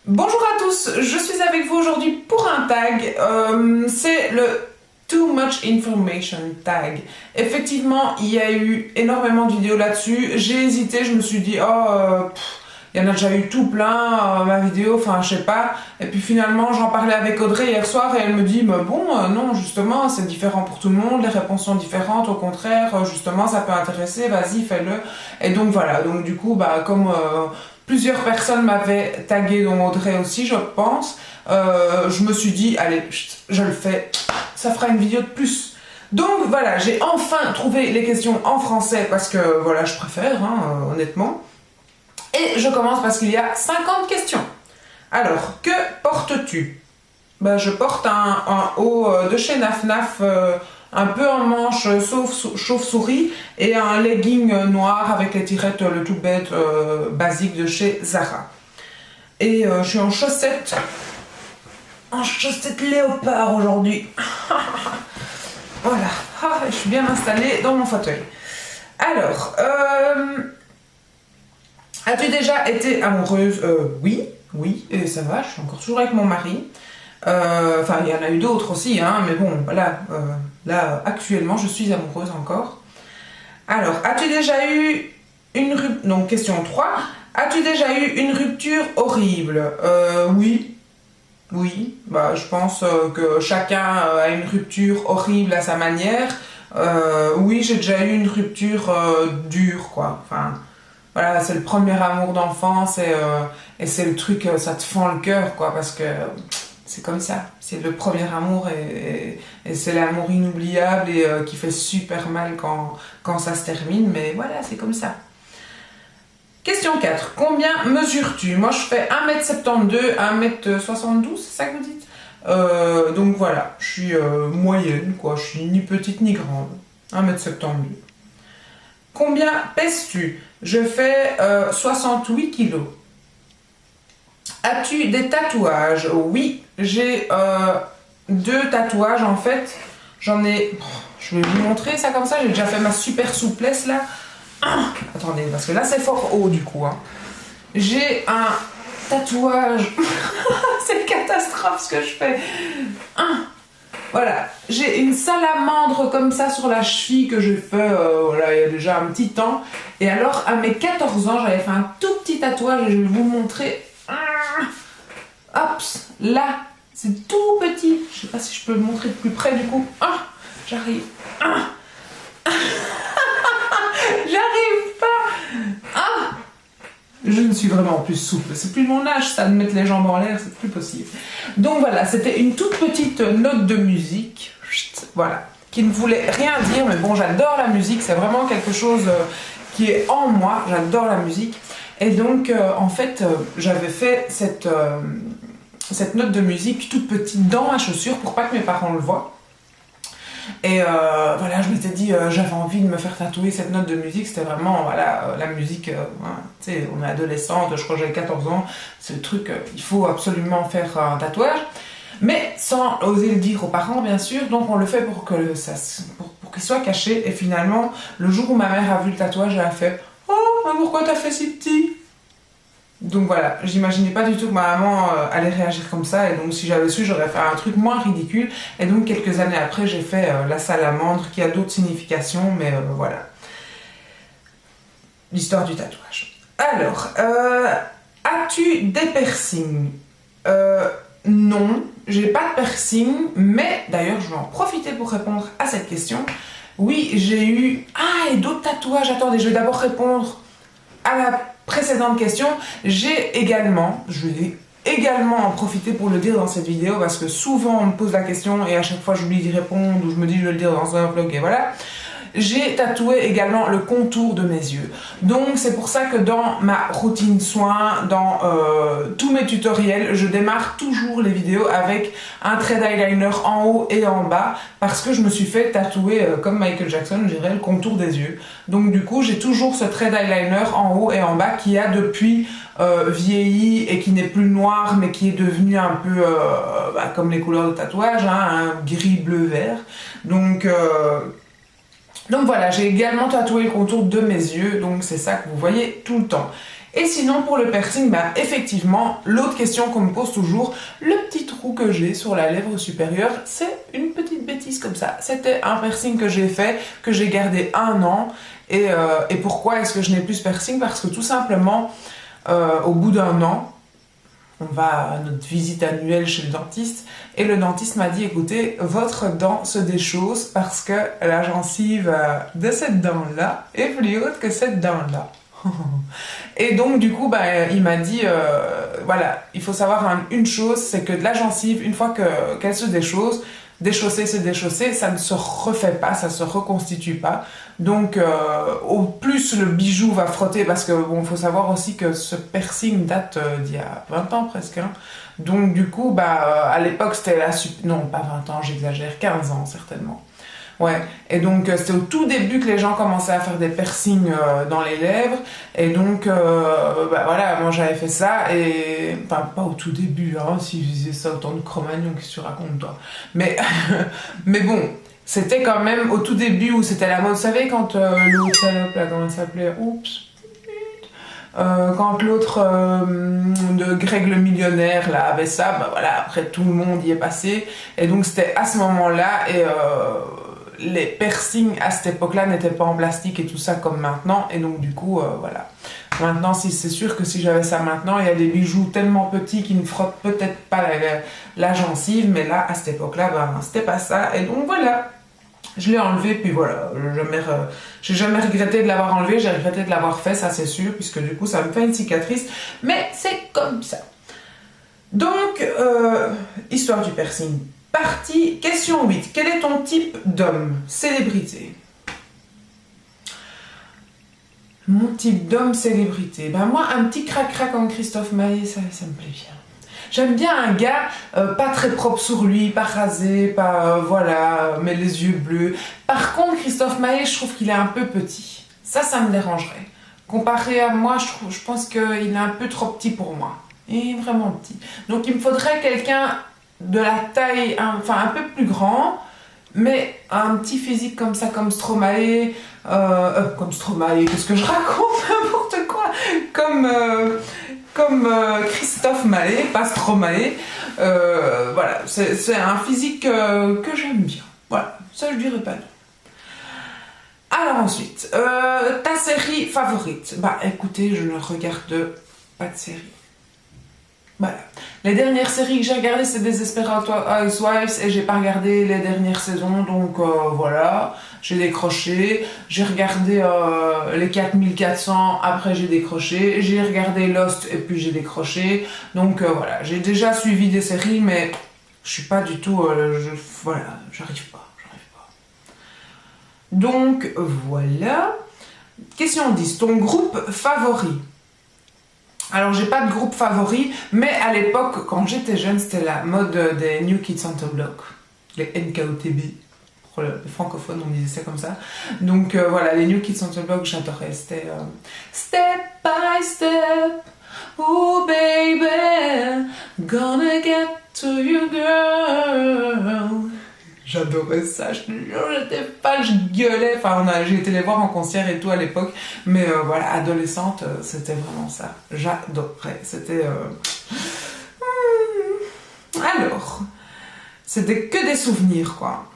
Bonjour à tous, je suis avec vous aujourd'hui pour un tag, c'est le Too Much Information tag. Effectivement, il y a eu énormément de vidéos là-dessus, j'ai hésité, je me suis dit, il y en a déjà eu tout plein, ma vidéo, enfin je sais pas. Et puis finalement, j'en parlais avec Audrey hier soir et elle me dit, non, justement, c'est différent pour tout le monde, les réponses sont différentes, au contraire, justement, ça peut intéresser, vas-y, fais-le. Et donc voilà, donc du coup, comme plusieurs personnes m'avaient tagué, dont Audrey aussi, je pense, je me suis dit, allez, je le fais, ça fera une vidéo de plus. Donc voilà, j'ai enfin trouvé les questions en français parce que voilà, je préfère, honnêtement. Et je commence parce qu'il y a 50 questions. Alors, que portes-tu? Je porte un haut de chez Naf Naf, un peu en manche chauve-souris, et un legging noir avec les tirettes, le tout bête basique de chez Zara. Et je suis en chaussettes léopard aujourd'hui. Voilà, je suis bien installée dans mon fauteuil. Alors, as-tu déjà été amoureuse? Oui, et ça va, je suis encore toujours avec mon mari. Enfin, il y en a eu d'autres aussi, mais bon, voilà. Là, actuellement, je suis amoureuse encore. Alors, as-tu déjà eu une rupture... Donc, question 3. As-tu déjà eu une rupture horrible? Oui. Oui, je pense que chacun a une rupture horrible à sa manière. Oui, j'ai déjà eu une rupture dure, quoi. Enfin... Voilà, c'est le premier amour d'enfance et c'est le truc, ça te fend le cœur, quoi, parce que c'est comme ça. C'est le premier amour et c'est l'amour inoubliable et qui fait super mal quand ça se termine, mais voilà, c'est comme ça. Question 4. Combien mesures-tu? Moi, je fais 1m72, 1m72, c'est ça que vous dites? Donc voilà, je suis moyenne, quoi. Je suis ni petite ni grande. 1m72. Combien pèses-tu? Je fais 68 kilos. As-tu des tatouages? Oui, j'ai 2 tatouages en fait. J'en ai... Je vais vous montrer ça comme ça. J'ai déjà fait ma super souplesse là. Attendez, parce que là c'est fort haut du coup. J'ai un tatouage. C'est une catastrophe ce que je fais. Voilà, j'ai une salamandre comme ça sur la cheville que j'ai fait il y a déjà un petit temps. Et alors, à mes 14 ans, j'avais fait un tout petit tatouage et je vais vous montrer. Hop, là, c'est tout petit. Je sais pas si je peux le montrer de plus près du coup. J'arrive. J'arrive pas. Je ne suis vraiment plus souple. C'est plus mon âge, ça, de mettre les jambes en l'air, c'est plus possible. Donc voilà, c'était une toute petite note de musique, voilà, qui ne voulait rien dire, mais bon, j'adore la musique, c'est vraiment quelque chose qui est en moi, j'adore la musique. Et donc, en fait, j'avais fait cette note de musique toute petite dans ma chaussure pour pas que mes parents le voient. Et voilà, je m'étais dit, j'avais envie de me faire tatouer cette note de musique, c'était vraiment, voilà, la musique, tu sais, on est adolescente, je crois que j'avais 14 ans, c'est le truc, il faut absolument faire un tatouage, mais sans oser le dire aux parents, bien sûr, donc on le fait pour qu'il soit caché, et finalement, le jour où ma mère a vu le tatouage, elle a fait, oh, mais pourquoi t'as fait si petit? Donc voilà, j'imaginais pas du tout que ma maman allait réagir comme ça, et donc si j'avais su, j'aurais fait un truc moins ridicule. Et donc quelques années après, j'ai fait la salamandre, qui a d'autres significations, mais voilà. L'histoire du tatouage. Alors, as-tu des piercings? Non, j'ai pas de piercing, mais d'ailleurs, je vais en profiter pour répondre à cette question. Oui, j'ai eu... et d'autres tatouages. Attendez, je vais d'abord répondre à la précédente question. Je vais également en profiter pour le dire dans cette vidéo parce que souvent on me pose la question et à chaque fois j'oublie d'y répondre ou je me dis je vais le dire dans un vlog et voilà. J'ai tatoué également le contour de mes yeux. Donc c'est pour ça que dans ma routine soin, dans tous mes tutoriels, je démarre toujours les vidéos avec un trait d'eyeliner en haut et en bas parce que je me suis fait tatouer, comme Michael Jackson, je dirais, le contour des yeux. Donc du coup, j'ai toujours ce trait d'eyeliner en haut et en bas qui a depuis vieilli et qui n'est plus noir mais qui est devenu un peu comme les couleurs de tatouage, un gris, bleu, vert. Donc voilà, j'ai également tatoué le contour de mes yeux, donc c'est ça que vous voyez tout le temps. Et sinon, pour le piercing, bah, effectivement, l'autre question qu'on me pose toujours, le petit trou que j'ai sur la lèvre supérieure, c'est une petite bêtise comme ça. C'était un piercing que j'ai fait, que j'ai gardé 1 an. Et pourquoi est-ce que je n'ai plus ce piercing? Parce que tout simplement, au bout d'1 an, on va à notre visite annuelle chez le dentiste et le dentiste m'a dit écoutez, votre dent se déchausse parce que la gencive de cette dent-là est plus haute que cette dent-là. Et donc du coup bah, il m'a dit voilà, il faut savoir une chose, c'est que de la gencive, une fois qu'elle se déchausse, déchausser c'est déchausser, ça ne se refait pas, ça se reconstitue pas. Donc au plus le bijou va frotter, parce que bon, faut savoir aussi que ce piercing date d'il y a 20 ans presque, hein. Donc du coup bah à l'époque c'était non pas 20 ans, j'exagère, 15 ans certainement. Ouais, et donc c'était au tout début que les gens commençaient à faire des piercings dans les lèvres, et donc bah voilà, moi j'avais fait ça, et enfin pas au tout début, hein, s'ils faisaient ça autant de Cro-Magnon, qu'est-ce que tu racontes toi, mais mais bon, c'était quand même au tout début où c'était la mode, vous savez quand l'autre salope là, comment elle s'appelait, oups, quand l'autre de Greg le millionnaire là avait ça, bah voilà, après tout le monde y est passé, et donc c'était à ce moment-là, et les piercings à cette époque-là n'étaient pas en plastique et tout ça comme maintenant, et donc du coup voilà. Maintenant, si c'est sûr que si j'avais ça maintenant, il y a des bijoux tellement petits qui ne frottent peut-être pas la gencive, mais là à cette époque-là, ben, c'était pas ça, et donc voilà. Je l'ai enlevé, puis voilà, j'ai jamais regretté de l'avoir enlevé, j'ai regretté de l'avoir fait, ça c'est sûr, puisque du coup ça me fait une cicatrice, mais c'est comme ça. Donc, histoire du piercing. Partie, question 8. Quel est ton type d'homme? Célébrité. Mon type d'homme célébrité. Ben moi, un petit crac-crac comme Christophe Maé, ça me plaît bien. J'aime bien un gars pas très propre sur lui, pas rasé, pas voilà, mais les yeux bleus. Par contre, Christophe Maé, je trouve qu'il est un peu petit. Ça me dérangerait. Comparé à moi, je pense qu'il est un peu trop petit pour moi. Il est vraiment petit. Donc il me faudrait quelqu'un de la taille, enfin un peu plus grand, mais un petit physique comme ça, comme Stromae, comme Stromae, qu'est-ce que je raconte, n'importe quoi, comme Christophe Maé, pas Stromae, voilà, c'est un physique que j'aime bien, voilà, ça je dirais pas non. Alors ensuite, ta série favorite? Bah écoutez, je ne regarde pas de série. Voilà. Les dernières séries que j'ai regardées, c'est Desperate Housewives, et j'ai pas regardé les dernières saisons, donc voilà, j'ai décroché. J'ai regardé les 4400, après j'ai décroché. J'ai regardé Lost, et puis j'ai décroché. Donc voilà, j'ai déjà suivi des séries, mais je suis pas du tout... voilà, j'arrive pas. Donc voilà. Question 10. Ton groupe favori? Alors, j'ai pas de groupe favori, mais à l'époque, quand j'étais jeune, c'était la mode des New Kids on the Block, les NKOTB. Pour les francophones, on disait ça comme ça. Donc voilà, les New Kids on the Block, j'adorais. C'était Step by Step, oh baby, gonna get to you girl. J'adorais ça, je te jure, j'étais fan, je gueulais, enfin j'ai été les voir en concert et tout à l'époque, mais voilà, adolescente, c'était vraiment ça, j'adorais, c'était... Alors, c'était que des souvenirs, quoi.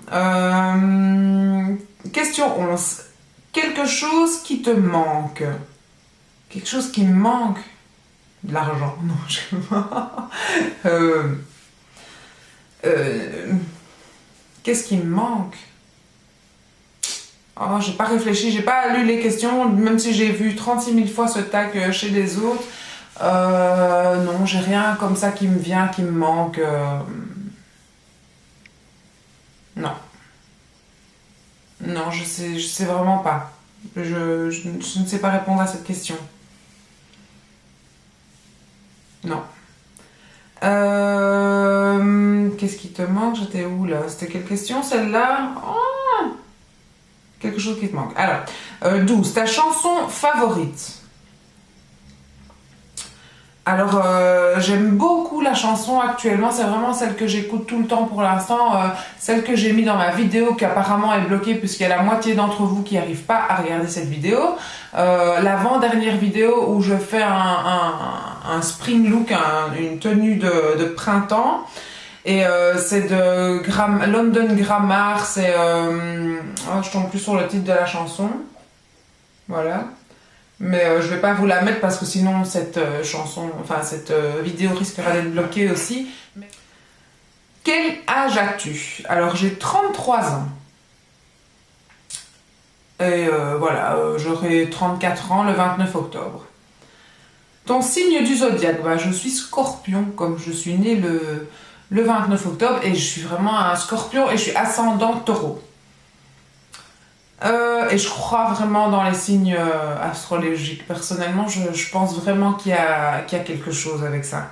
Question 11, quelque chose qui te manque? Quelque chose qui me manque? De l'argent, non, je sais pas. Qu'est-ce qui me manque? Oh, j'ai pas réfléchi, j'ai pas lu les questions, même si j'ai vu 36 000 fois ce tag chez les autres. Non, j'ai rien comme ça qui me vient, qui me manque. Non. Non, je sais vraiment pas. Je ne sais pas répondre à cette question. Non. Qu'est-ce qui te manque? J'étais où là? C'était quelle question celle-là? Oh, quelque chose qui te manque. Alors, 12. Ta chanson favorite? Alors, j'aime beaucoup la chanson actuellement, c'est vraiment celle que j'écoute tout le temps pour l'instant, celle que j'ai mis dans ma vidéo qui apparemment est bloquée puisqu'il y a la moitié d'entre vous qui n'arrivent pas à regarder cette vidéo. L'avant-dernière vidéo où je fais un spring look, une tenue de printemps. Et c'est de London Grammar, c'est... je tombe plus sur le titre de la chanson. Voilà. Mais je vais pas vous la mettre parce que sinon cette cette vidéo risquera d'être bloquée aussi. Quel âge as-tu? Alors j'ai 33 ans. Et j'aurai 34 ans le 29 octobre. Ton signe du zodiaque, je suis Scorpion, comme je suis née le 29 octobre et je suis vraiment un Scorpion et je suis ascendant Taureau. Et je crois vraiment dans les signes astrologiques. Personnellement, je pense vraiment qu'il y a quelque chose avec ça.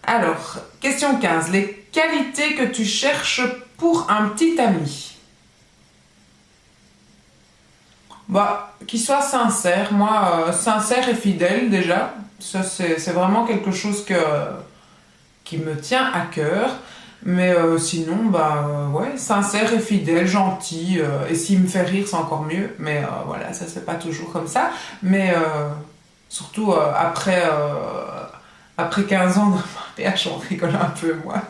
Alors, question 15. Les qualités que tu cherches pour un petit ami. Qu'il soit sincère. Moi, sincère et fidèle déjà. Ça, c'est vraiment quelque chose qui me tient à cœur. Mais sinon, sincère et fidèle, gentil, et s'il me fait rire, c'est encore mieux. Mais voilà, ça c'est pas toujours comme ça. Mais surtout après 15 ans de mariage, on rigole un peu, moi.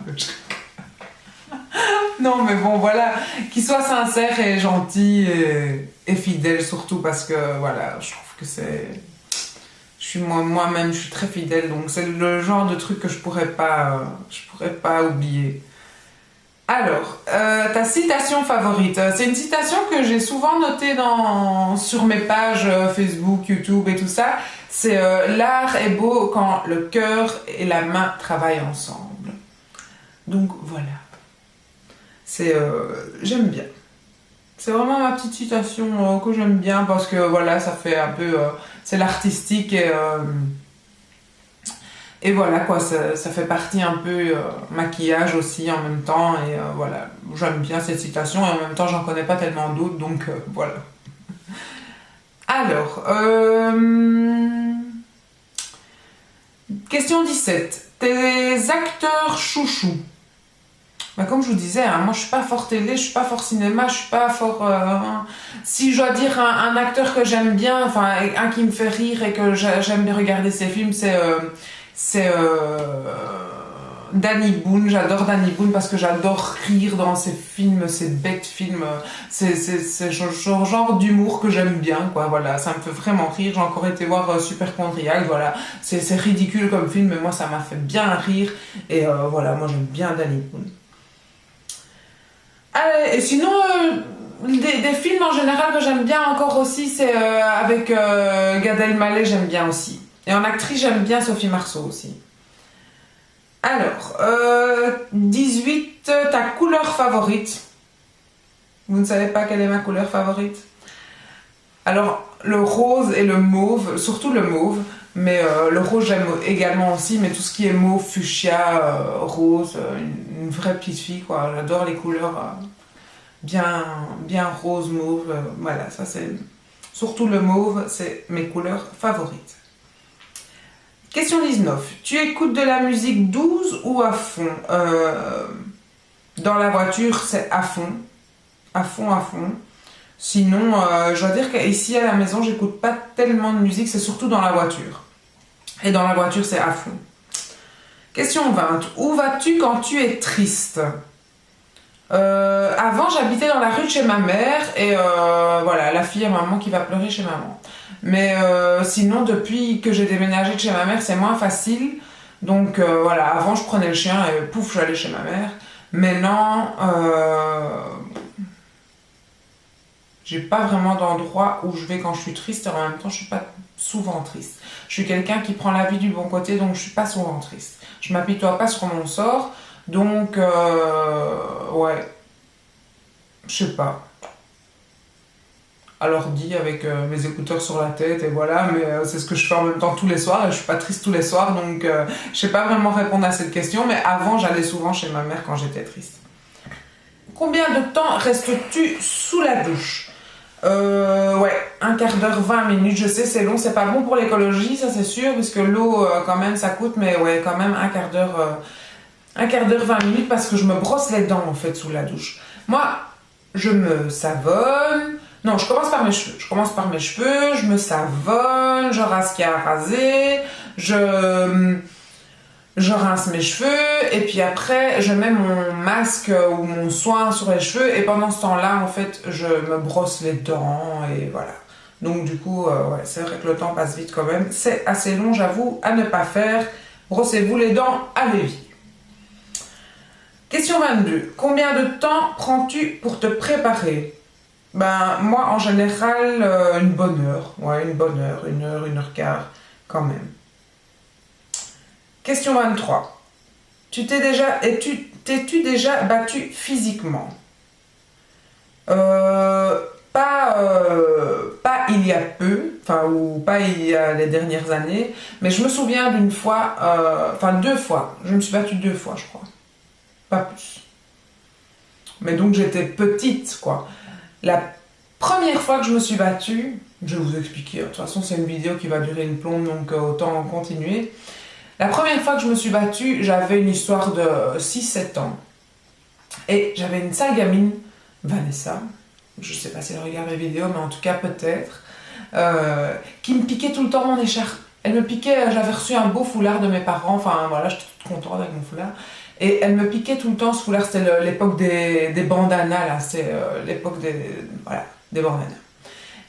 Non, mais bon, voilà, qu'il soit sincère et gentil et fidèle surtout parce que voilà, je trouve que c'est... Je suis moi-même, je suis très fidèle, donc c'est le genre de truc que je pourrais pas oublier. Alors, ta citation favorite. C'est une citation que j'ai souvent notée sur mes pages Facebook, YouTube et tout ça. C'est l'art est beau quand le cœur et la main travaillent ensemble. Donc voilà. J'aime bien. C'est vraiment ma petite citation que j'aime bien parce que voilà, ça fait un peu... c'est l'artistique et voilà quoi, ça fait partie un peu maquillage aussi en même temps et voilà, j'aime bien cette citation et en même temps j'en connais pas tellement d'autres donc voilà. Alors, question 17. Tes acteurs chouchous. Comme je vous disais, moi je suis pas fort télé, je suis pas fort cinéma, je suis pas fort... Si je dois dire un acteur que j'aime bien, enfin un qui me fait rire et que j'aime bien regarder ses films, c'est Danny Boone. J'adore Danny Boone parce que j'adore rire dans ses films, ses bêtes films. C'est ce genre d'humour que j'aime bien, quoi. Voilà, ça me fait vraiment rire. J'ai encore été voir Superchondriac, voilà. C'est ridicule comme film, mais moi ça m'a fait bien rire. Et voilà, moi j'aime bien Danny Boone. Et sinon, des films en général que j'aime bien encore aussi, c'est avec Gad Elmaleh, j'aime bien aussi. Et en actrice, j'aime bien Sophie Marceau aussi. Alors, 18, ta couleur favorite. Vous ne savez pas quelle est ma couleur favorite? Alors, le rose et le mauve, surtout le mauve, mais le rose j'aime également aussi, mais tout ce qui est mauve, fuchsia, rose, une vraie petite fille, quoi. J'adore les couleurs bien rose, mauve, voilà, ça c'est... Surtout le mauve, c'est mes couleurs favorites. Question 19. Tu écoutes de la musique douce ou à fond? Dans la voiture, c'est à fond. À fond, à fond. Sinon, je dois dire qu'ici à la maison, j'écoute pas tellement de musique, c'est surtout dans la voiture. Et dans la voiture, c'est à fond. Question 20. Où vas-tu quand tu es triste? Avant, j'habitais dans la rue de chez ma mère et voilà, la fille à maman qui va pleurer chez maman. Mais sinon, depuis que j'ai déménagé de chez ma mère, c'est moins facile. Donc voilà, avant je prenais le chien et pouf, j'allais chez ma mère. Maintenant, j'ai pas vraiment d'endroit où je vais quand je suis triste et en même temps, je suis pas souvent triste. Je suis quelqu'un qui prend la vie du bon côté, donc je suis pas souvent triste. Je m'apitoie pas sur mon sort, donc ouais, je sais pas. À l'ordi avec mes écouteurs sur la tête et voilà, mais c'est ce que je fais en même temps tous les soirs et je suis pas triste tous les soirs, donc je sais pas vraiment répondre à cette question, mais avant j'allais souvent chez ma mère quand j'étais triste. Combien de temps restes-tu sous la douche? Ouais, un quart d'heure, 20 minutes, je sais, c'est long, c'est pas bon pour l'écologie, ça c'est sûr, puisque l'eau, quand même, ça coûte, mais ouais, quand même, un quart d'heure, 20 minutes, parce que je me brosse les dents, en fait, sous la douche. Moi, je me savonne, non, je commence par mes cheveux, je me savonne, je rase ce qu'il y a à raser, je rince mes cheveux et puis après je mets mon masque ou mon soin sur les cheveux et pendant ce temps-là en fait je me brosse les dents et voilà. Donc du coup ouais, c'est vrai que le temps passe vite quand même. C'est assez long j'avoue à ne pas faire. Brossez-vous les dents à l'évier. Question 22. Combien de temps prends-tu pour te préparer? Ben moi en général une bonne heure. Ouais, une bonne heure, 1 heure quand même. Question 23. T'es-tu déjà battu physiquement? Pas il y a peu, enfin, ou pas il y a les dernières années, mais je me souviens d'une fois, enfin 2 fois, je me suis battue 2 fois, je crois, pas plus. Mais donc j'étais petite, quoi. La première fois que je me suis battue, je vais vous expliquer, de toute façon c'est une vidéo qui va durer une plombe, donc autant continuer. La première fois que je me suis battue, j'avais une histoire de 6-7 ans. Et j'avais une sale gamine, Vanessa, je sais pas si elle regarde mes vidéos, mais en tout cas peut-être, qui me piquait tout le temps mon écharpe. Elle me piquait, j'avais reçu un beau foulard de mes parents, enfin voilà, j'étais toute contente avec mon foulard. Et elle me piquait tout le temps ce foulard, c'était l'époque des bandanas, là, c'est l'époque des bandanas.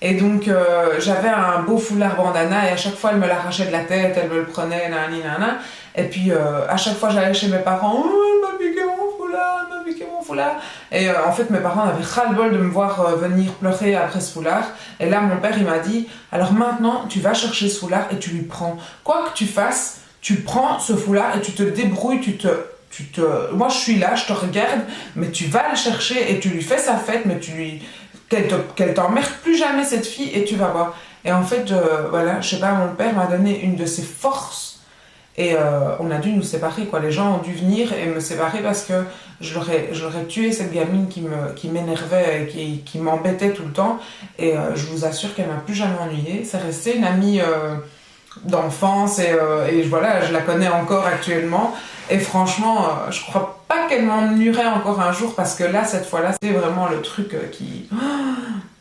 Et donc, j'avais un beau foulard bandana et à chaque fois, elle me l'arrachait de la tête, elle me le prenait, nanana. Et puis, à chaque fois, j'allais chez mes parents, oh, elle m'a piqué mon foulard, elle m'a piqué mon foulard. Et en fait, mes parents avaient ras-le-bol de me voir venir pleurer après ce foulard. Et là, mon père, il m'a dit, alors maintenant, tu vas chercher ce foulard et tu lui prends. Quoi que tu fasses, tu prends ce foulard et tu te débrouilles, moi, je suis là, je te regarde, mais tu vas le chercher et tu lui fais sa fête, mais tu lui... qu'elle t'emmerde plus jamais cette fille et tu vas voir. Et en fait, voilà, je sais pas, mon père m'a donné une de ses forces et on a dû nous séparer, quoi. Les gens ont dû venir et me séparer parce que je l'aurais tué, cette gamine qui m'énervait et qui m'embêtait tout le temps. Et je vous assure qu'elle m'a plus jamais ennuyée. C'est resté une amie d'enfance et voilà, je la connais encore actuellement. Et franchement, je crois pas qu'elle m'ennuierait encore un jour parce que là, cette fois-là, c'est vraiment le truc qui...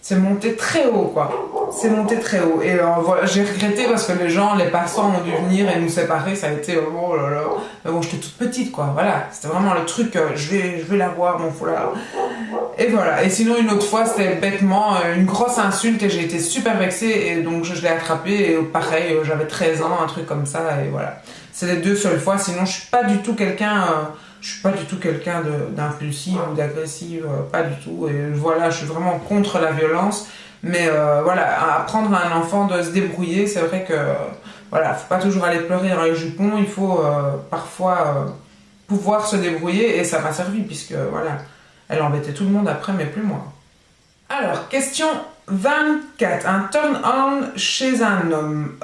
c'est monté très haut, quoi. C'est monté très haut. Et voilà, j'ai regretté parce que les passants ont dû venir et nous séparer. Ça a été, oh là là. Mais bon, j'étais toute petite, quoi. Voilà, c'était vraiment le truc, je vais la voir, mon foulard. Et voilà. Et sinon, une autre fois, c'était bêtement une grosse insulte et j'ai été super vexée. Et donc, je l'ai attrapée. Et pareil, j'avais 13 ans, un truc comme ça. Et voilà. C'est les 2 seules fois. Sinon, je suis pas du tout quelqu'un d'impulsif ou d'agressif, pas du tout. Et voilà, je suis vraiment contre la violence. Mais voilà, apprendre à un enfant de se débrouiller, c'est vrai que voilà, faut pas toujours aller pleurer dans les jupons. Il faut parfois pouvoir se débrouiller. Et ça m'a servi puisque voilà, elle embêtait tout le monde après, mais plus moi. Alors, question 24. Un turn-on chez un homme.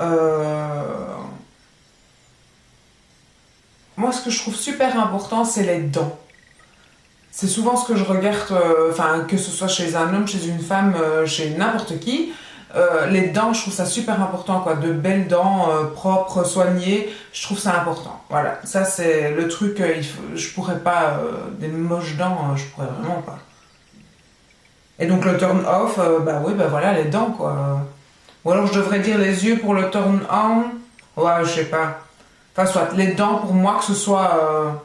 Moi, ce que je trouve super important, c'est les dents. C'est souvent ce que je regarde, que ce soit chez un homme, chez une femme, chez n'importe qui. Les dents, je trouve ça super important, quoi. De belles dents propres, soignées, je trouve ça important. Voilà, ça c'est le truc, je pourrais pas, des moches dents, je pourrais vraiment pas. Et donc le turn off, bah oui, bah voilà, les dents, quoi. Ou alors je devrais dire les yeux pour le turn on. Ouais, je sais pas. Enfin, soit les dents pour moi, que ce soit.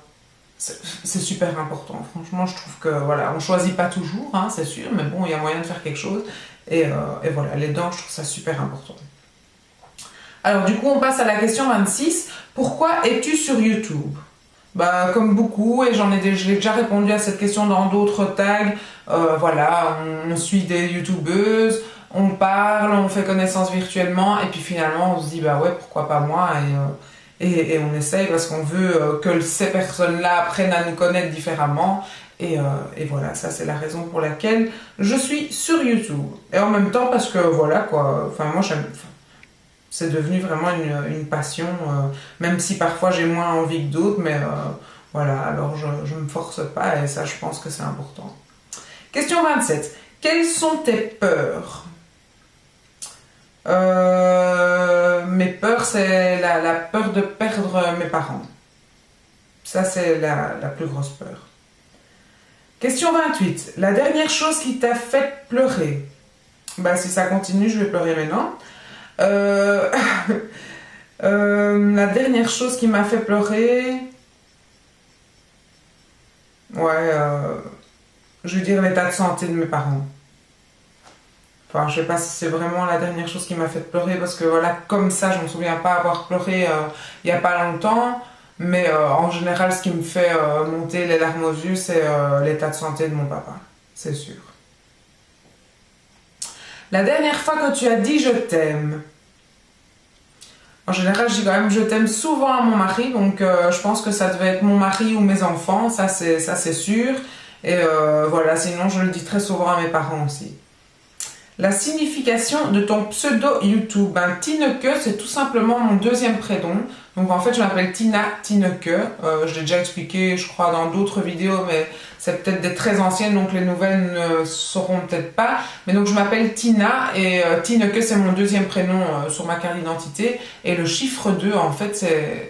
C'est super important. Franchement, je trouve que voilà, on choisit pas toujours, hein, c'est sûr, mais bon, il y a moyen de faire quelque chose. Et voilà, les dents, je trouve ça super important. Alors, du coup, on passe à la question 26. Pourquoi es-tu sur YouTube? Bah, comme beaucoup, et j'ai déjà répondu à cette question dans d'autres tags. Voilà, on suit des youtubeuses, on parle, on fait connaissance virtuellement, et puis finalement, on se dit, bah ouais, pourquoi pas moi? Et on essaye parce qu'on veut que ces personnes-là apprennent à nous connaître différemment. Et voilà, ça c'est la raison pour laquelle je suis sur YouTube. Et en même temps parce que voilà quoi, enfin moi j'aime... C'est devenu vraiment une passion, même si parfois j'ai moins envie que d'autres, mais voilà, alors je me force pas et ça je pense que c'est important. Question 27. Quelles sont tes peurs? Mes peurs, c'est la peur de perdre mes parents. Ça, c'est la plus grosse peur. Question 28. La dernière chose qui t'a fait pleurer? Bah, si ça continue, je vais pleurer maintenant. La dernière chose qui m'a fait pleurer... Ouais, je veux dire l'état de santé de mes parents. Enfin, je sais pas si c'est vraiment la dernière chose qui m'a fait pleurer, parce que voilà, comme ça, je me souviens pas avoir pleuré il y a pas longtemps. Mais en général, ce qui me fait monter les larmes aux yeux, c'est l'état de santé de mon papa. C'est sûr. La dernière fois que tu as dit je t'aime? En général, je dis quand même je t'aime souvent à mon mari, donc je pense que ça devait être mon mari ou mes enfants, ça c'est sûr. Et voilà, sinon je le dis très souvent à mes parents aussi. La signification de ton pseudo YouTube? Ben, Tineke, c'est tout simplement mon deuxième prénom. Donc en fait, je m'appelle Tina Tineke. Je l'ai déjà expliqué, je crois, dans d'autres vidéos, mais c'est peut-être des très anciennes, donc les nouvelles ne sauront peut-être pas. Mais donc je m'appelle Tina, et Tineke, c'est mon deuxième prénom sur ma carte d'identité. Et le chiffre 2, en fait,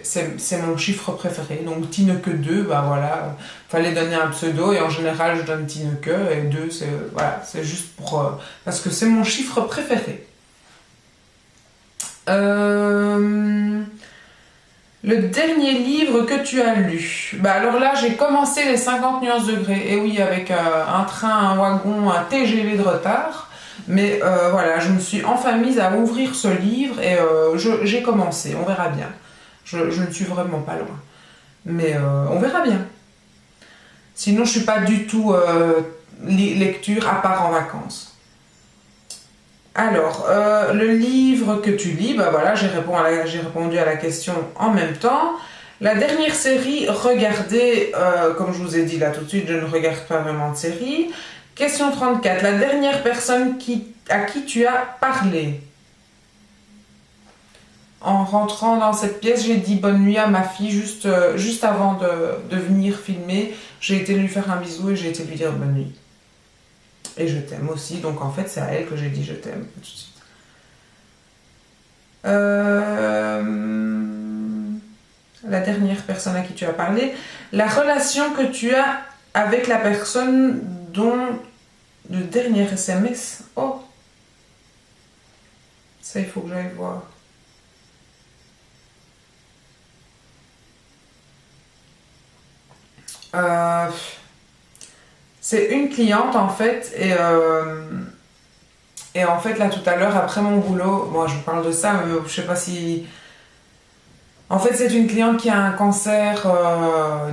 c'est mon chiffre préféré. Donc Tineke 2, ben voilà, fallait donner un pseudo, et en général, je donne Tineke, et 2, voilà, c'est juste pour... parce que c'est mon chiffre préféré. Le dernier livre que tu as lu? Bah alors là, j'ai commencé les 50 nuances degrés. Et oui, avec un train, un wagon, un TGV de retard. Mais voilà, je me suis enfin mise à ouvrir ce livre et j'ai commencé. On verra bien. Je ne suis vraiment pas loin. Mais on verra bien. Sinon, je suis pas du tout lecture à part en vacances. Alors, le livre que tu lis, bah voilà, j'ai répondu à la question en même temps. La dernière série regardée, comme je vous ai dit là tout de suite, je ne regarde pas vraiment de série. Question 34. La dernière personne à qui tu as parlé? En rentrant dans cette pièce, j'ai dit bonne nuit à ma fille juste avant de venir filmer. J'ai été lui faire un bisou et j'ai été lui dire bonne nuit. Et je t'aime aussi, donc en fait c'est à elle que j'ai dit je t'aime tout de suite. La dernière personne à qui tu as parlé. La relation que tu as avec la personne dont le dernier SMS. Oh, ça il faut que j'aille voir. C'est une cliente en fait, et en fait là tout à l'heure après mon boulot, bon je vous parle de ça, mais je sais pas si... En fait c'est une cliente qui a un cancer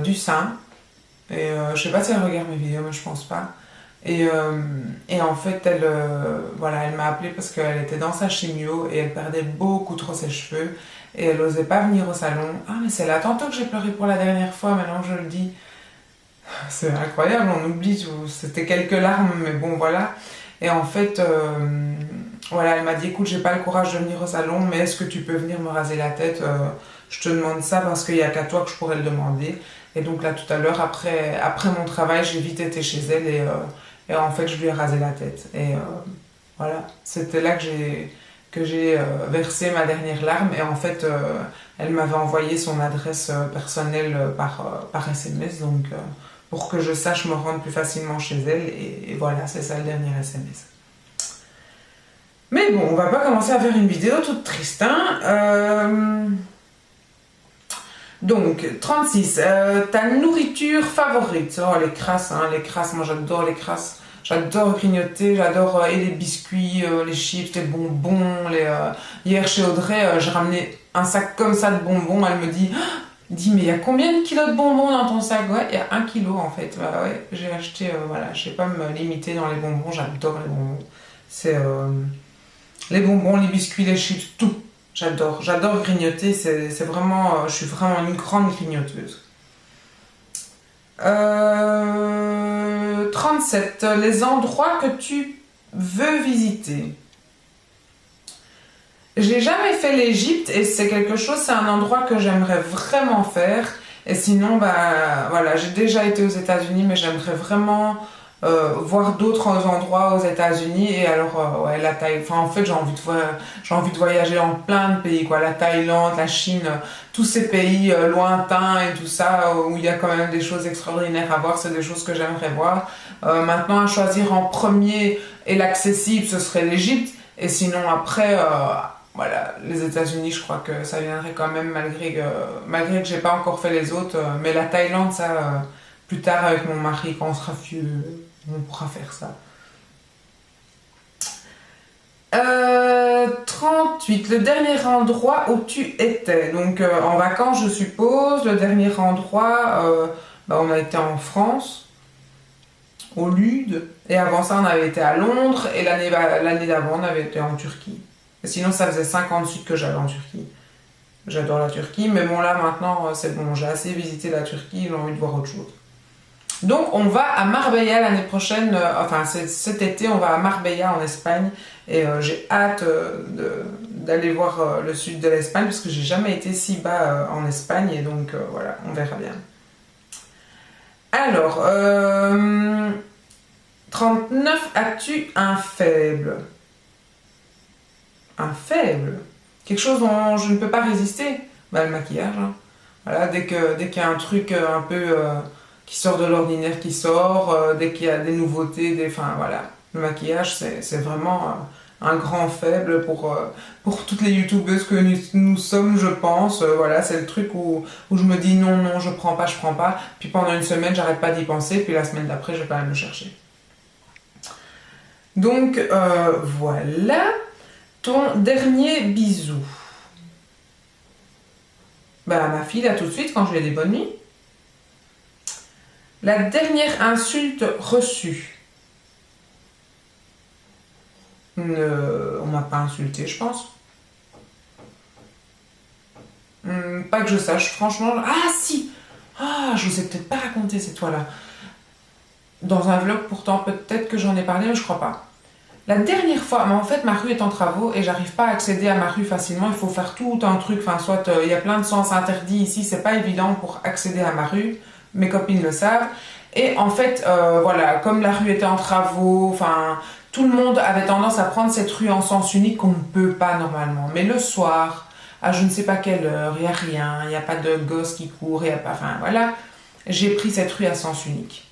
du sein, et je sais pas si elle regarde mes vidéos, mais je pense pas. Et en fait voilà, elle m'a appelé parce qu'elle était dans sa chimio et elle perdait beaucoup trop ses cheveux et elle osait pas venir au salon. Ah mais c'est là tantôt que j'ai pleuré pour la dernière fois, maintenant je le dis. C'est incroyable, on oublie, c'était quelques larmes, mais bon voilà. Et en fait, voilà, elle m'a dit écoute, j'ai pas le courage de venir au salon, mais est-ce que tu peux venir me raser la tête? Je te demande ça parce qu'il n'y a qu'à toi que je pourrais le demander. Et donc là, tout à l'heure, après mon travail, j'ai vite été chez elle et en fait, je lui ai rasé la tête. Et voilà, c'était là que j'ai versé ma dernière larme. Et en fait, elle m'avait envoyé son adresse personnelle par SMS, donc... pour que je sache me rendre plus facilement chez elle, et voilà, c'est ça le dernier SMS. Mais bon, on va pas commencer à faire une vidéo toute triste, hein. Donc, 36, ta nourriture favorite? Oh, les crasses, hein, les crasses, moi j'adore les crasses. J'adore grignoter, j'adore et les biscuits, les chips, les bonbons. Hier chez Audrey, j'ai ramené un sac comme ça de bonbons, elle me dit... dit mais il y a combien de kilos de bonbons dans ton sac? Ouais, il y a 1 kilo en fait. Bah ouais, j'ai acheté, voilà, je sais pas me limiter dans les bonbons, j'adore les bonbons. C'est les bonbons, les biscuits, les chips, tout. J'adore grignoter, c'est vraiment, je suis vraiment une grande grignoteuse. 37, les endroits que tu veux visiter. J'ai jamais fait l'Égypte et c'est un endroit que j'aimerais vraiment faire. Et sinon, bah voilà, j'ai déjà été aux États-Unis, mais j'aimerais vraiment voir d'autres endroits aux États-Unis. Et alors, ouais, la Thaïlande, enfin, en fait, j'ai envie de voyager dans plein de pays, quoi. La Thaïlande, la Chine, tous ces pays lointains et tout ça, où il y a quand même des choses extraordinaires à voir, c'est des choses que j'aimerais voir. Maintenant, à choisir en premier et l'accessible, ce serait l'Égypte. Et sinon, après, voilà, les États-Unis, je crois que ça viendrait quand même, malgré que j'ai pas encore fait les autres. Mais la Thaïlande, ça, plus tard avec mon mari, quand on sera vieux, on pourra faire ça. 38. Le dernier endroit où tu étais. Donc, en vacances, je suppose. Le dernier endroit, on a été en France, au Lude. Et avant ça, on avait été à Londres. Et l'année d'avant, on avait été en Turquie. Et sinon, ça faisait 5 ans de suite que j'allais en Turquie. J'adore la Turquie. Mais bon, là, maintenant, c'est bon. J'ai assez visité la Turquie. J'ai envie de voir autre chose. Donc, on va à Marbella l'année prochaine. Enfin, cet été, on va à Marbella en Espagne. Et j'ai hâte d'aller voir le sud de l'Espagne. Parce que j'ai jamais été si bas en Espagne. Et donc, voilà, on verra bien. Alors, 39, as-tu un faible? Un faible? Quelque chose dont je ne peux pas résister? Bah, le maquillage. Hein. Voilà, dès qu'il y a un truc un peu qui sort de l'ordinaire qui sort, dès qu'il y a des nouveautés, enfin voilà. Le maquillage, c'est vraiment un grand faible pour toutes les youtubeuses que nous sommes, je pense. Voilà, c'est le truc où je me dis non, je prends pas. Puis pendant une semaine, j'arrête pas d'y penser. Puis la semaine d'après, je vais pas aller le chercher. Donc, voilà. Ton dernier bisou. Bah, ma fille, là, tout de suite, quand je lui ai dit bonne nuit. La dernière insulte reçue. On m'a pas insulté, je pense. Pas que je sache, franchement. Ah, si! Ah, je vous ai peut-être pas raconté cette fois-là. Dans un vlog, pourtant, peut-être que j'en ai parlé, mais je crois pas. La dernière fois, mais en fait, ma rue est en travaux et j'arrive pas à accéder à ma rue facilement. Il faut faire tout un truc. Enfin, soit il y a plein de sens interdits ici, c'est pas évident pour accéder à ma rue. Mes copines le savent. Et en fait, voilà, comme la rue était en travaux, enfin, tout le monde avait tendance à prendre cette rue en sens unique qu'on ne peut pas normalement. Mais le soir, à je ne sais pas quelle heure, il n'y a rien, il n'y a pas de gosse qui court, il n'y a pas, enfin voilà, j'ai pris cette rue à sens unique.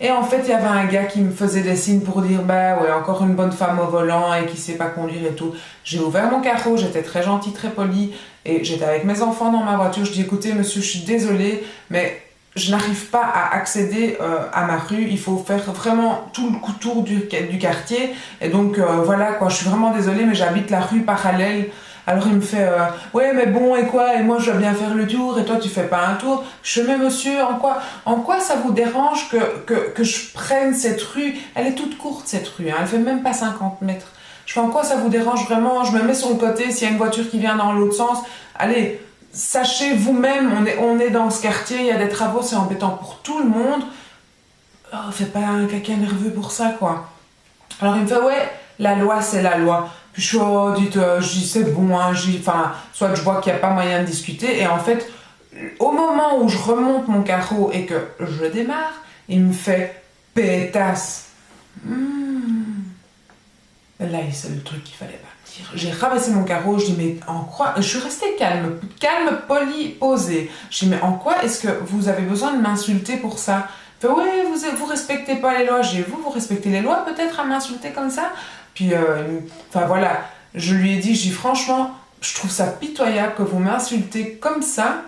Et en fait, il y avait un gars qui me faisait des signes pour dire bah ouais, encore une bonne femme au volant et qui sait pas conduire et tout. J'ai ouvert mon carreau, j'étais très gentille, très polie et j'étais avec mes enfants dans ma voiture. Je dis écoutez monsieur, je suis désolée, mais je n'arrive pas à accéder à ma rue. Il faut faire vraiment tout le tour du quartier. Et donc voilà quoi, je suis vraiment désolée, mais j'habite la rue parallèle. Alors il me fait ouais mais bon et quoi, et moi je dois bien faire le tour et toi tu fais pas un tour. Je fais mais monsieur, en quoi ça vous dérange que je prenne cette rue? Elle est toute courte cette rue, hein, elle fait même pas 50 mètres. Je fais en quoi ça vous dérange vraiment? Je me mets sur le côté, s'il y a une voiture qui vient dans l'autre sens, allez, sachez vous-même, on est dans ce quartier, il y a des travaux, c'est embêtant pour tout le monde. Oh, fais pas un caca nerveux pour ça quoi. Alors il me fait ouais, la loi c'est la loi. Puis je dis c'est bon, hein, enfin, soit je vois qu'il n'y a pas moyen de discuter, et en fait, au moment où je remonte mon carreau et que je démarre, il me fait pétasse. Là, c'est le truc qu'il fallait pas dire. J'ai ramassé mon carreau, je dis mais en quoi? Je suis restée calme, polie, posée. Je dis mais en quoi est-ce que vous avez besoin de m'insulter pour ça? Il fait ouais, vous respectez pas les lois. J'ai vous respectez les lois peut-être à m'insulter comme ça? Puis, enfin voilà, je lui ai dit, je dis franchement, je trouve ça pitoyable que vous m'insultez comme ça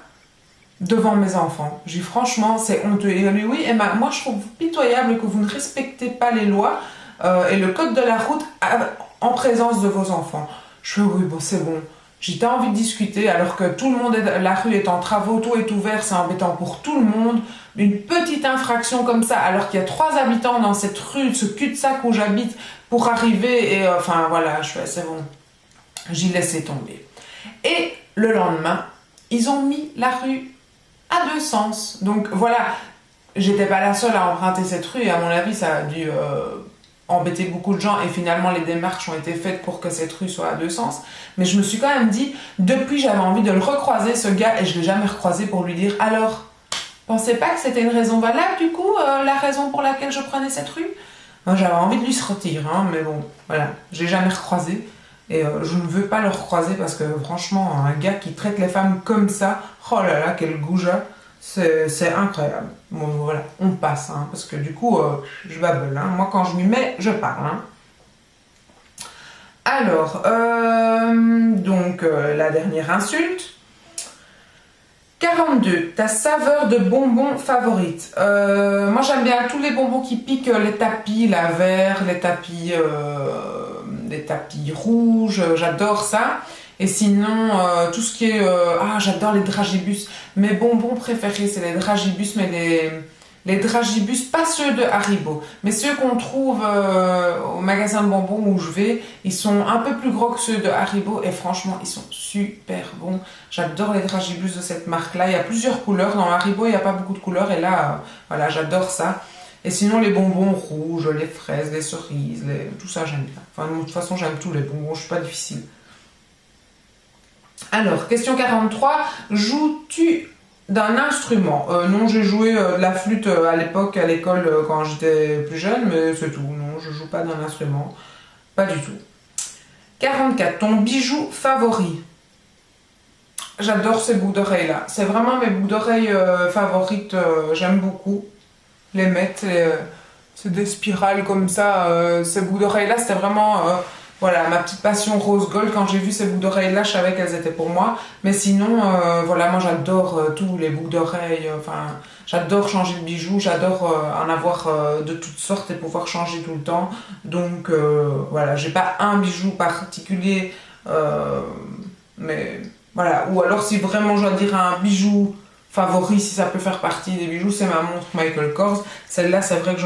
devant mes enfants. Je dis franchement, c'est honteux. Et lui, oui, Emma, moi je trouve pitoyable que vous ne respectez pas les lois et le code de la route en présence de vos enfants. Je fais oui, bon, c'est bon. J'ai pas envie de discuter alors que tout le monde la rue est en travaux, tout est ouvert, c'est embêtant pour tout le monde. Une petite infraction comme ça, alors qu'il y a 3 habitants dans cette rue, ce cul-de-sac où j'habite, pour arriver, et enfin voilà, je fais c'est bon. J'ai laissé tomber. Et le lendemain, ils ont mis la rue à 2 sens. Donc voilà, j'étais pas la seule à emprunter cette rue, et à mon avis, ça a dû embêter beaucoup de gens, et finalement les démarches ont été faites pour que cette rue soit à 2 sens. Mais je me suis quand même dit, depuis j'avais envie de le recroiser ce gars, et je l'ai jamais recroisé pour lui dire alors Pensez pas que c'était une raison valable, du coup, la raison pour laquelle je prenais cette rue? Moi, j'avais envie de lui sortir, hein, mais bon, voilà, j'ai jamais recroisé. Et je ne veux pas le recroiser parce que franchement, un gars qui traite les femmes comme ça, oh là là, quel goujat, c'est incroyable. Bon, voilà, on passe, hein, parce que du coup, je babble. Hein. Moi, quand je m'y mets, je parle. Hein. Alors, la dernière insulte. 42. Ta saveur de bonbons favorite. Moi, j'aime bien tous les bonbons qui piquent les tapis, la verre, les tapis rouges. J'adore ça. Et sinon, tout ce qui est... j'adore les dragibus. Mes bonbons préférés, c'est les dragibus, mais les dragibus, pas ceux de Haribo, mais ceux qu'on trouve au magasin de bonbons où je vais, ils sont un peu plus gros que ceux de Haribo et franchement, ils sont super bons. J'adore les dragibus de cette marque-là. Il y a plusieurs couleurs. Dans Haribo, il n'y a pas beaucoup de couleurs et là, voilà, j'adore ça. Et sinon, les bonbons rouges, les fraises, les cerises, tout ça, j'aime bien. Enfin, de toute façon, j'aime tous les bonbons. Je suis pas difficile. Alors, question 43. Joues-tu d'un instrument? Non, j'ai joué de la flûte à l'époque, à l'école, quand j'étais plus jeune, mais c'est tout. Non, je joue pas d'un instrument. Pas du tout. 44. Ton bijou favori? J'adore ces boucles d'oreilles là. C'est vraiment mes boucles d'oreilles favorites. J'aime beaucoup les mettre. C'est des spirales comme ça. Ces boucles d'oreilles là, c'était vraiment... Voilà, ma petite passion rose gold, quand j'ai vu ces boucles d'oreilles-là, je savais qu'elles étaient pour moi. Mais sinon, voilà, moi j'adore tous les boucles d'oreilles. Enfin, j'adore changer de bijoux, j'adore en avoir de toutes sortes et pouvoir changer tout le temps. Donc, voilà, j'ai pas un bijou particulier, mais voilà. Ou alors, si vraiment je dois dire un bijou favori, si ça peut faire partie des bijoux, c'est ma montre Michael Kors. Celle-là, c'est vrai que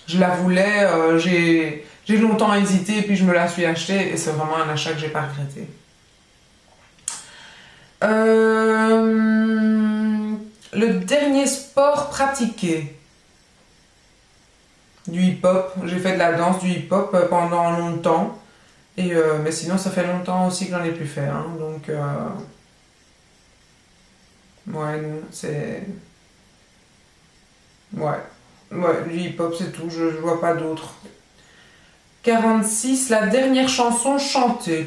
je la voulais, j'ai longtemps hésité et puis je me la suis achetée et c'est vraiment un achat que j'ai pas regretté. Le dernier sport pratiqué. Du hip-hop. J'ai fait de la danse, du hip-hop pendant longtemps. Mais sinon, ça fait longtemps aussi que j'en ai plus fait. Hein, donc, ouais, non, c'est... Ouais, du hip-hop, c'est tout. Je vois pas d'autre. 46, la dernière chanson chantée.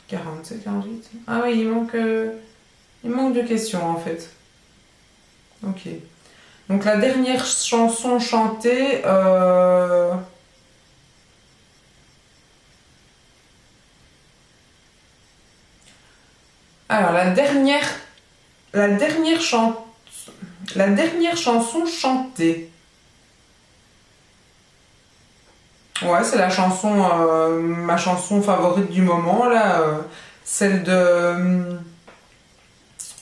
47, 48. Ah oui, il manque de questions en fait. Ok. Donc la dernière chanson chantée. Alors la dernière chanson chantée. Ouais, c'est la chanson, ma chanson favorite du moment, là, celle de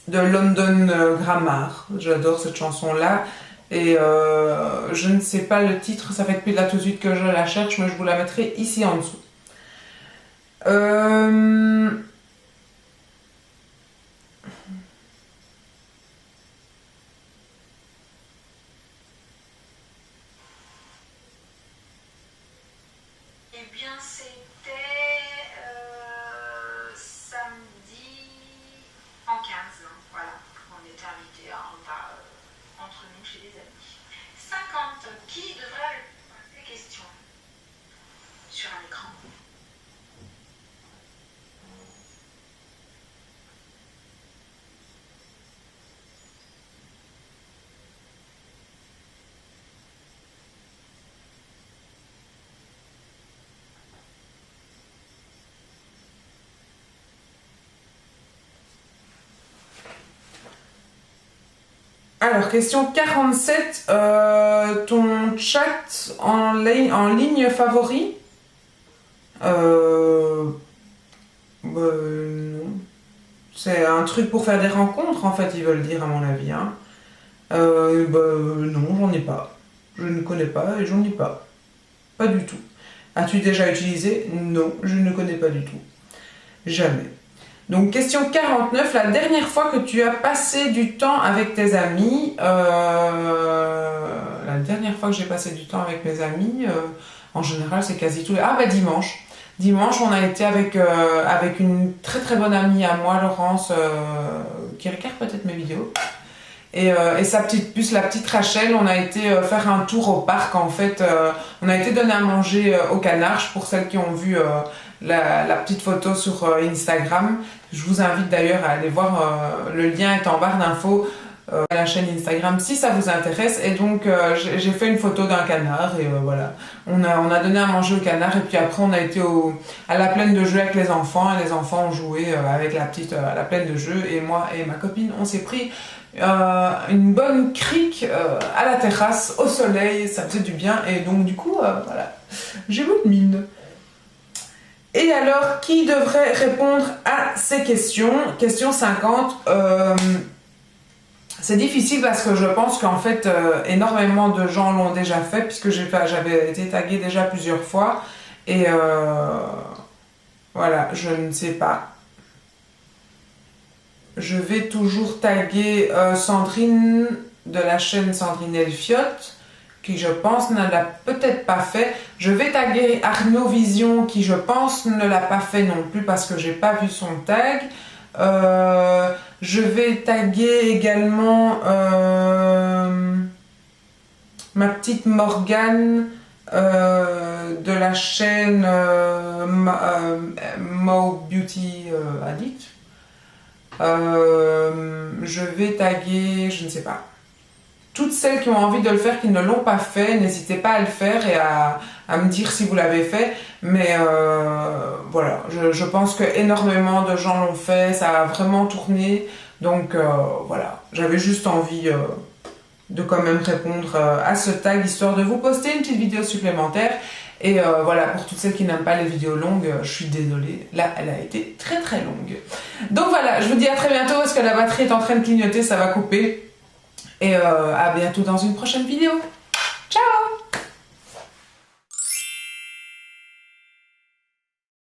London Grammar. J'adore cette chanson-là. Et je ne sais pas le titre, ça fait depuis là tout de suite que je la cherche, mais je vous la mettrai ici en dessous. Eh bien, c'était samedi en 15, hein, voilà. On était invités à un repas entre nous chez des amis. 50. Qui devrait répondre à ces questions sur un écran? Alors, question 47. Ton chat en ligne favori? Non. C'est un truc pour faire des rencontres, en fait, ils veulent dire, à mon avis. Hein. Non, j'en ai pas. Je ne connais pas et j'en ai pas. Pas du tout. As-tu déjà utilisé? Non, je ne connais pas du tout. Jamais. Donc, question 49. La dernière fois que tu as passé du temps avec tes amis, la dernière fois que j'ai passé du temps avec mes amis, en général, c'est quasi tous les... Ah, bah dimanche. Dimanche, on a été avec une très très bonne amie à moi, Laurence, qui regarde peut-être mes vidéos. Et sa petite puce, la petite Rachel, on a été faire un tour au parc en fait. On a été donner à manger au canard, pour celles qui ont vu la petite photo sur Instagram. Je vous invite d'ailleurs à aller voir, le lien est en barre d'infos à la chaîne Instagram si ça vous intéresse. Et donc j'ai fait une photo d'un canard et voilà. On a donné à manger au canard et puis après on a été à la plaine de jeu avec les enfants et les enfants ont joué avec la petite à la plaine de jeu et moi et ma copine on s'est pris une bonne crique à la terrasse, au soleil, ça faisait du bien et donc du coup, voilà, j'ai bonne mine. Et alors, qui devrait répondre à ces questions? Question 50. C'est difficile parce que je pense qu'en fait, énormément de gens l'ont déjà fait puisque j'avais été taguée déjà plusieurs fois et voilà, je ne sais pas. Je vais toujours taguer Sandrine de la chaîne Sandrine Elfiotte, qui je pense ne l'a peut-être pas fait. Je vais taguer Arnaud Vision, qui je pense ne l'a pas fait non plus parce que j'ai pas vu son tag. Je vais taguer également ma petite Morgane de la chaîne Mo Beauty Addict. Je vais taguer, je ne sais pas. Toutes celles qui ont envie de le faire, qui ne l'ont pas fait, n'hésitez pas à le faire et à me dire si vous l'avez fait. Mais voilà, je pense que énormément de gens l'ont fait, ça a vraiment tourné. Donc voilà, j'avais juste envie de quand même répondre à ce tag, histoire de vous poster une petite vidéo supplémentaire. Et voilà, pour toutes celles qui n'aiment pas les vidéos longues, je suis désolée, là elle a été très très longue. Donc voilà, je vous dis à très bientôt parce que la batterie est en train de clignoter, ça va couper. Et à bientôt dans une prochaine vidéo. Ciao!